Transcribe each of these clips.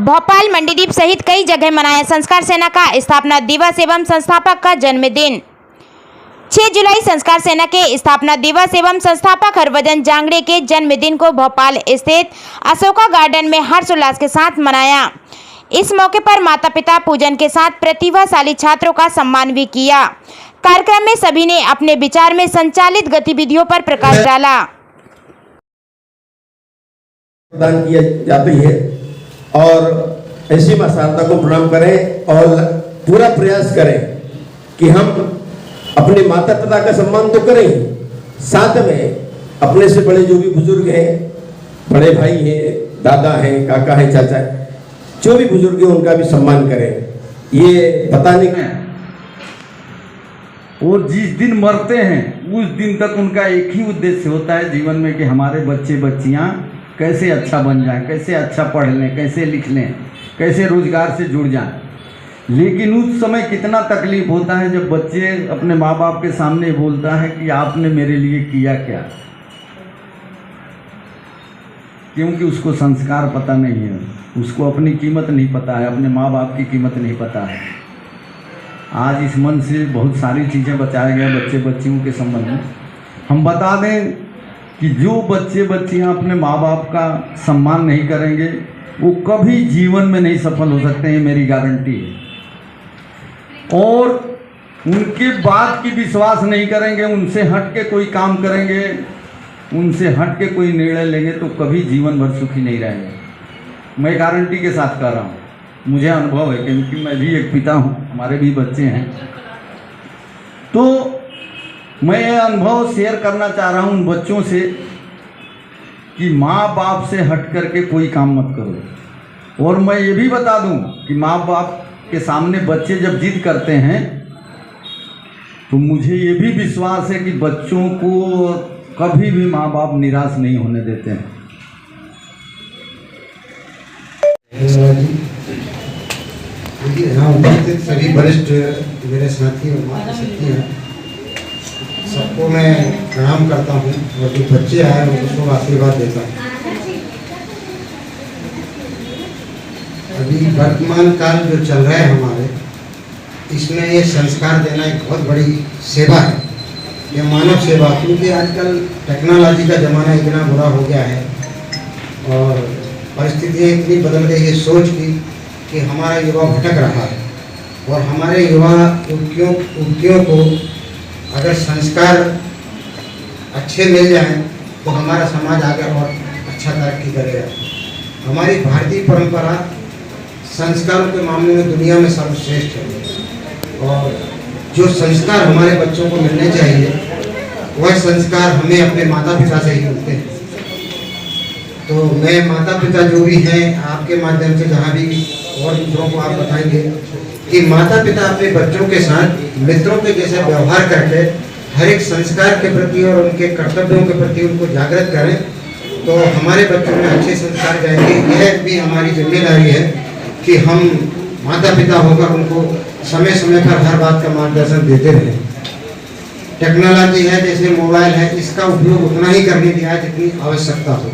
भोपाल मंडीदीप सहित कई जगह मनाया संस्कार सेना का स्थापना दिवस एवं संस्थापक का जन्मदिन। 6 जुलाई संस्कार सेना के स्थापना दिवस एवं संस्थापक हरभजन जांगड़े के जन्मदिन को भोपाल स्थित अशोका गार्डन में हर्षोल्लास के साथ मनाया। इस मौके पर माता पिता पूजन के साथ प्रतिभाशाली छात्रों का सम्मान भी किया। कार्यक्रम में सभी ने अपने विचार में संचालित गतिविधियों पर प्रकाश डाला। प्रदान किया जाती है और ऐसी मां शारदा को प्रणाम करें और पूरा प्रयास करें कि हम अपने माता पिता का सम्मान तो करें, साथ में अपने से बड़े जो भी बुजुर्ग हैं, बड़े भाई हैं, दादा हैं, काका हैं, चाचा हैं, जो भी बुजुर्ग हैं उनका भी सम्मान करें। ये पता नहीं और जिस दिन मरते हैं उस दिन तक उनका एक ही उद्देश्य होता है जीवन में कि हमारे बच्चे बच्चियां कैसे अच्छा बन जाएं, कैसे अच्छा पढ़ लें, कैसे लिख लें, कैसे रोजगार से जुड़ जाएं। लेकिन उस समय कितना तकलीफ होता है जब बच्चे अपने माँ बाप के सामने बोलता है कि आपने मेरे लिए किया क्या, क्योंकि उसको संस्कार पता नहीं है, उसको अपनी कीमत नहीं पता है, अपने माँ बाप की कीमत नहीं पता है। आज इस मन से बहुत सारी चीज़ें बताया गया बच्चे बच्चियों के संबंध में। हम बता दें कि जो बच्चे बच्चियां अपने माँ बाप का सम्मान नहीं करेंगे वो कभी जीवन में नहीं सफल हो सकते हैं, मेरी गारंटी है। और उनके बात की विश्वास नहीं करेंगे, उनसे हट के कोई काम करेंगे, उनसे हट के कोई निर्णय लेंगे तो कभी जीवन भर सुखी नहीं रहेंगे। मैं गारंटी के साथ कह रहा हूँ, मुझे अनुभव है क्योंकि मैं भी एक पिता हूँ, हमारे भी बच्चे हैं। तो मैं ये अनुभव शेयर करना चाह रहा हूँ उन बच्चों से कि माँ बाप से हट करके कोई काम मत करो। और मैं ये भी बता दूँ कि माँ बाप के सामने बच्चे जब जिद करते हैं तो मुझे ये भी विश्वास है कि बच्चों को कभी भी माँ बाप निराश नहीं होने देते हैं। यहाँ उपस्थित सभी वरिष्ठ मेरे साथी और माता साथी हैं, सबको मैं प्रणाम करता हूँ और जो बच्चे आए उनको आशीर्वाद देता हूँ। अभी वर्तमान काल जो चल रहा है हमारे, इसमें ये संस्कार देना एक बहुत बड़ी सेवा है, ये मानव सेवा। क्योंकि आजकल टेक्नोलॉजी का ज़माना इतना बुरा हो गया है और परिस्थितियाँ इतनी बदल गई है सोच की कि हमारा युवा भटक रहा है। और हमारे युवा युवतियों को अगर संस्कार अच्छे मिल जाएं तो हमारा समाज आगे और अच्छा तरक्की करेगा। हमारी भारतीय परंपरा संस्कारों के मामले में दुनिया में सर्वश्रेष्ठ है और जो संस्कार हमारे बच्चों को मिलने चाहिए वह संस्कार हमें अपने माता पिता से ही मिलते हैं। तो मैं माता पिता जो भी हैं आपके माध्यम से जहाँ भी और दूसरों को आप बताएंगे कि माता पिता अपने बच्चों के साथ मित्रों के जैसे व्यवहार करके हर एक संस्कार के प्रति और उनके कर्तव्यों के प्रति उनको जागृत करें तो हमारे बच्चों में अच्छे संस्कार जाएंगे। यह भी हमारी जिम्मेदारी है कि हम माता पिता होकर उनको समय समय पर हर बात का मार्गदर्शन देते रहें। टेक्नोलॉजी है जैसे मोबाइल है, इसका उपयोग उतना ही करने दिया है जितनी आवश्यकता हो।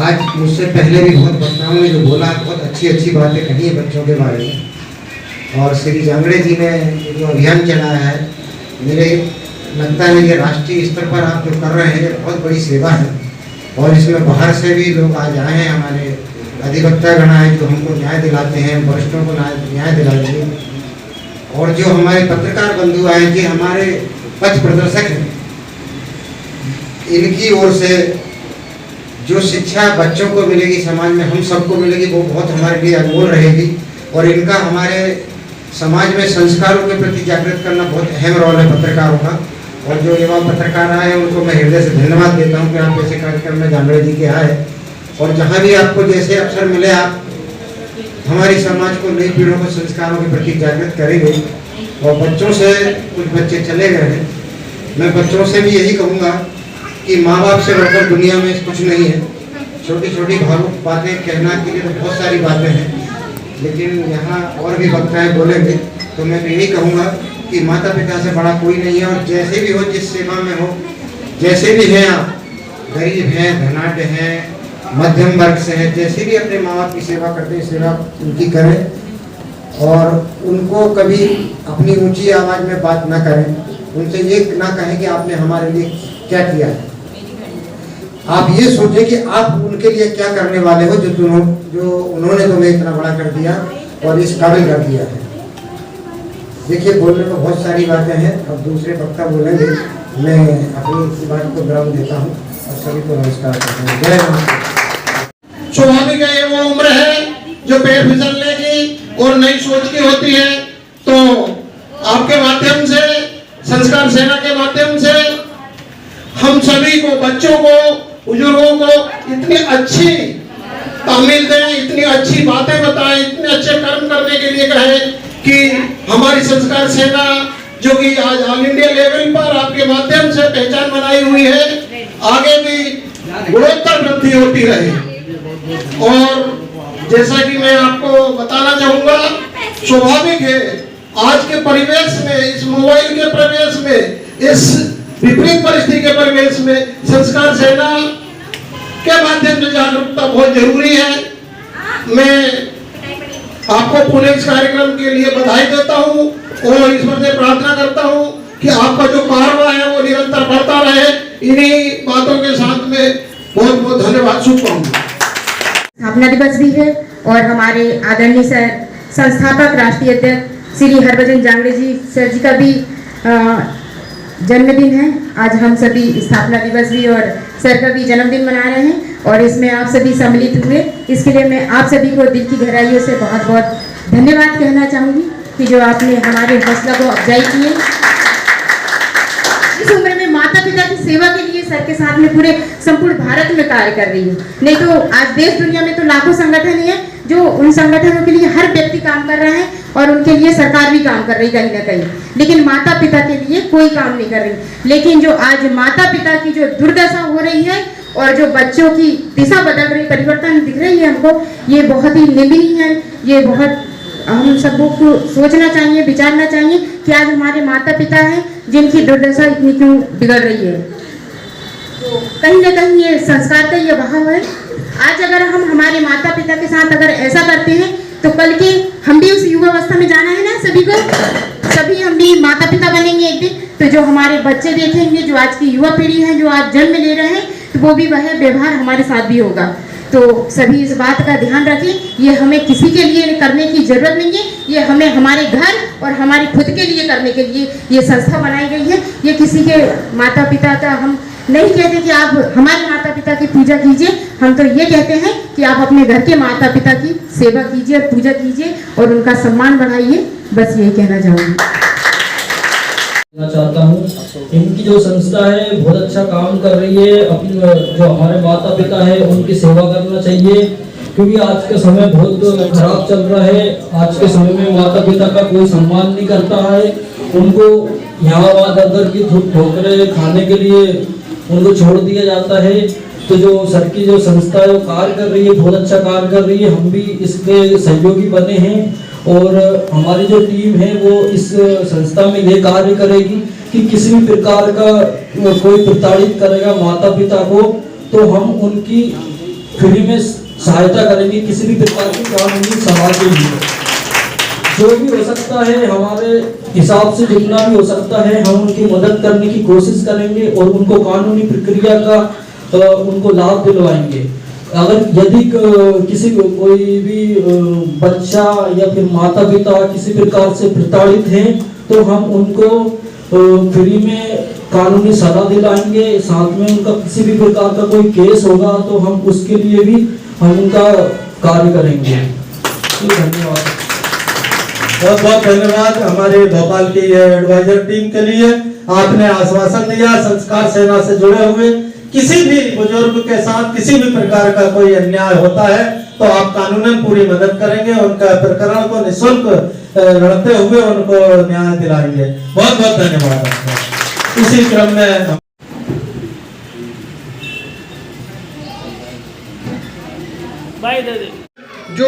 आज मुझसे पहले भी बहुत वक्ताओं ने जो बोला, बहुत अच्छी अच्छी बातें कही है बच्चों के बारे में। और श्री जांगड़े जी ने जो अभियान चलाया है, मेरे लगता है ये राष्ट्रीय स्तर पर आप जो कर रहे हैं बहुत बड़ी सेवा है। और इसमें बाहर से भी लोग आज आए हैं, हमारे अधिवक्ता गण आए जो हमको न्याय दिलाते हैं, वरिष्ठों को न्याय दिलाते हैं। और जो हमारे पत्रकार बंधु आए कि हमारे पथ प्रदर्शक हैं, इनकी ओर से जो शिक्षा बच्चों को मिलेगी, समाज में हम सबको मिलेगी, वो बहुत हमारे लिए अनमोल रहेगी। और इनका हमारे समाज में संस्कारों के प्रति जागृत करना बहुत अहम रोल है पत्रकारों का। और जो युवा पत्रकार आए हैं उनको मैं हृदय से धन्यवाद देता हूँ कि आप ऐसे कार्यक्रम में जांगड़े जी के आए। और जहाँ भी आपको जैसे अवसर मिले आप हमारी समाज को, नई पीढ़ियों को संस्कारों के प्रति जागृत करेंगे। और बच्चों से, कुछ बच्चे चले गए हैं, मैं बच्चों से भी यही कहूँगा कि माँ बाप से बढ़कर दुनिया में कुछ नहीं है। छोटी छोटी भावुक बातें कहना के लिए तो बहुत सारी बातें हैं, लेकिन यहाँ और भी वक्ताएं बोलेंगे तो मैं यही कहूँगा कि माता पिता से बड़ा कोई नहीं है। और जैसे भी हो, जिस सेवा में हो, जैसे भी हैं आप, गरीब हैं, धनाढ्य हैं, मध्यम वर्ग से हैं, जैसे भी अपने माँ बाप की सेवा करते हैं, सेवा उनकी करें और उनको कभी अपनी ऊंची आवाज़ में बात ना करें, उनसे ये ना कहें कि आपने हमारे लिए क्या किया है। आप ये सोचें कि आप उनके लिए क्या करने वाले हो, जो उन्होंने तुम्हें इतना बड़ा कर दिया और इस काबिल कर दिया है। देखिए, बोलने को बहुत सारी बातें हैं, अब दूसरे वक्ता बोलेंगे, मैं अपनी इस बात को विराम देता हूँ और सभी को नमस्कार करता हूँ। जय माता। स्वाभाविक है, ये वो उम्र है जो पैर फिसलने की और नई सोच की होती है। तो आपके माध्यम से, संस्कार सेना के माध्यम से हम सभी को, बच्चों को, बुजुर्गों को इतनी अच्छी तामील दें, इतनी अच्छी बातें बताएं, इतने अच्छे कर्म करने के लिए कहें कि हमारी संस्कार सेना जो कि आज ऑल इंडिया लेवल पर आपके माध्यम से पहचान बनाई हुई है, आगे भी गुणोत्तर वृद्धि होती रहे। और जैसा कि मैं आपको बताना चाहूंगा, स्वाभाविक है आज के परिवेश में, इस मोबाइल के परिवेश में, इस विपरीत परिस्थिति के परिवेश में संस्कार सेना के माध्यम से जागरूकता बहुत जरूरी है। मैं आपको पूरे इस कार्यक्रम के लिए बधाई देता हूं और ईश्वर से प्रार्थना करता हूं कि आपका जो कारवा है वो निरंतर बढ़ता रहे। इन्हीं बातों के साथ में बहुत बहुत धन्यवाद, शुभकामनाएं। स्थापना दिवस भी है और हमारे आदरणीय सर संस्थापक राष्ट्रीय अध्यक्ष श्री हरभजन जांगड़े जी सर जी का भी जन्मदिन है। आज हम सभी स्थापना दिवस भी और सर का भी जन्मदिन मना रहे हैं और इसमें आप सभी सम्मिलित हुए, इसके लिए मैं आप सभी को दिल की गहराइयों से बहुत बहुत धन्यवाद कहना चाहूँगी कि जो आपने हमारे हौसला को अफजाई की है। इस उम्र में माता पिता की सेवा के लिए सर के साथ में पूरे संपूर्ण भारत में कार्य कर रही है। नहीं तो आज देश दुनिया में तो लाखों संगठन है जो उन संगठनों के लिए हर व्यक्ति काम कर रहा है और उनके लिए सरकार भी काम कर रही कहीं ना कहीं, लेकिन माता पिता के लिए कोई काम नहीं कर रही। लेकिन जो आज माता पिता की जो दुर्दशा हो रही है और जो बच्चों की दिशा बदल रही, परिवर्तन दिख रही है हमको, ये बहुत ही निंदनीय है। ये बहुत हम सबको सोचना चाहिए, विचारना चाहिए कि आज हमारे माता पिता हैं जिनकी दुर्दशा इतनी क्यों बिगड़ रही है। तो कहीं ना कहीं ये संस्कार का ये अभाव है। आज अगर हम हमारे माता पिता के साथ अगर ऐसा करते हैं तो कल के हम भी उस युवावस्था में जाना है ना, सभी को, सभी हम भी माता पिता बनेंगे एक दिन। तो जो हमारे बच्चे देखेंगे, जो आज की युवा पीढ़ी है, जो आज जन्म ले रहे हैं, तो वो भी वह व्यवहार हमारे साथ भी होगा। तो सभी इस बात का ध्यान रखें, ये हमें किसी के लिए करने की जरूरत नहीं है, ये हमें हमारे घर और हमारे खुद के लिए करने के लिए ये संस्था बनाई गई है। ये किसी के माता पिता का हम नहीं कहते कि आप हमारे माता पिता की पूजा कीजिए, हम तो ये कहते हैं कि आप अपने घर के माता पिता की सेवा कीजिए और पूजा कीजिए और उनका सम्मान बढ़ाइए। बस यही कहना चाहूँगी। चाहता हूँ, इनकी जो संस्था है बहुत अच्छा काम कर रही है। अपनी जो हमारे माता पिता है उनकी सेवा करना चाहिए, क्योंकि आज का समय बहुत खराब चल रहा है। आज के समय में माता पिता का कोई सम्मान नहीं करता है, उनको यहाँ वहाँ दर की ठोकरें खाने के लिए उनको छोड़ दिया जाता है। तो जो सर की जो संस्था है वो कार्य कर रही है, बहुत अच्छा कार्य कर रही है। हम भी इसके सहयोगी बने हैं और हमारी जो टीम है वो इस संस्था में ये कार्य करेगी कि किसी भी प्रकार का कोई प्रताड़ित करेगा माता पिता को तो हम उनकी फ्री में सहायता करेंगे, किसी भी प्रकार की कानूनी सवाल के लिए। जो भी हो सकता है हमारे हिसाब से, जितना भी हो सकता है हम उनकी मदद करने की कोशिश करेंगे और उनको कानूनी प्रक्रिया का उनको लाभ दिलवाएंगे। अगर यदि किसी कोई भी बच्चा या फिर माता पिता किसी प्रकार से प्रताड़ित हैं तो हम उनको फ्री में कानूनी सलाह दिलाएंगे। साथ में उनका किसी भी प्रकार का कोई केस होगा तो हम उसके लिए भी हम उनका कार्य करेंगे। धन्यवाद। बहुत बहुत धन्यवाद हमारे भोपाल की एडवाइजर टीम के लिए। आपने आश्वासन दिया संस्कार सेना से जुड़े हुए किसी भी बुजुर्ग के साथ किसी भी प्रकार का कोई अन्याय होता है तो आप कानूनन पूरी मदद करेंगे, उनका प्रकरण को निःशुल्क लड़ते हुए उनको न्याय दिलाएंगे। बहुत बहुत धन्यवाद आपका। इसी क्रम में जो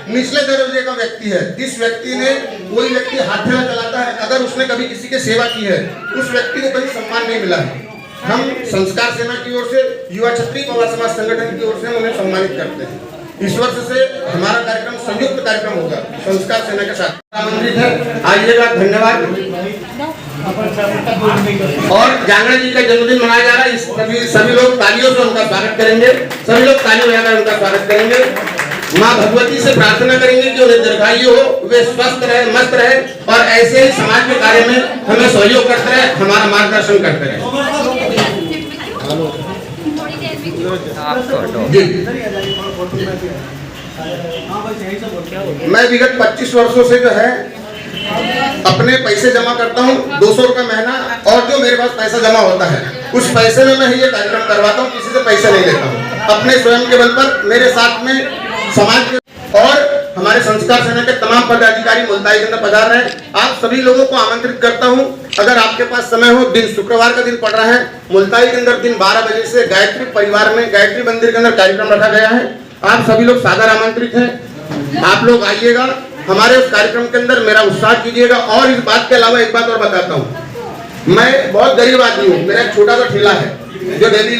निचले दर्जे का व्यक्ति है, जिस व्यक्ति ने, कोई व्यक्ति हाथ ठेला चलाता है, अगर उसने कभी किसी की सेवा की है उस व्यक्ति को कभी सम्मान नहीं मिला है। हम संस्कार सेना की ओर से युवा क्षत्रिय पवार समाज संगठन की ओर से उन्हें सम्मानित करते हैं। इस वर्ष से हमारा कार्यक्रम संयुक्त कार्यक्रम होगा संस्कार सेना के साथ। आमंत्रित है, आइएगा। धन्यवाद। और जांगड़े जी का जन्मदिन मनाया जा रहा है, सभी लोग तालियों से उनका स्वागत करेंगे। सभी लोग ताली बजाकर उनका स्वागत करेंगे। माँ भगवती से प्रार्थना करेंगे कि उन्हें दीर्घायु हो, वे स्वस्थ रहे, मस्त रहे और ऐसे ही समाज के कार्य में हमें सहयोग करते रहे, हमारा मार्गदर्शन करते रहे। मैं विगत 25 वर्षों से जो है अपने पैसे जमा करता हूँ, 200 रुपए महीना, और जो मेरे पास पैसा जमा होता है उस पैसे में मैं ये कार्यक्रम करवाता हूँ, किसी से पैसे नहीं लेता हूँ। अपने स्वयं के बल पर मेरे साथ में समाज के और हमारे संस्कार सेना के तमाम पदाधिकारी मुल्ताई के अंदर पधार रहे हैं। आप सभी लोगों को आमंत्रित करता हूं, अगर आपके पास समय हो, दिन शुक्रवार का दिन पड़ रहा है, मुल्ताई के अंदर दिन 12 बजे से गायत्री परिवार में गायत्री मंदिर के अंदर कार्यक्रम रखा गया है। आप सभी लोग सादर आमंत्रित हैं, आप लोग आइएगा, हमारे उस कार्यक्रम के अंदर मेरा उत्साह कीजिएगा। और इस बात के अलावा एक बात और बताता हूँ, मैं बहुत गरीब आदमी हूँ, मेरा एक छोटा सा ठेला है जो डेली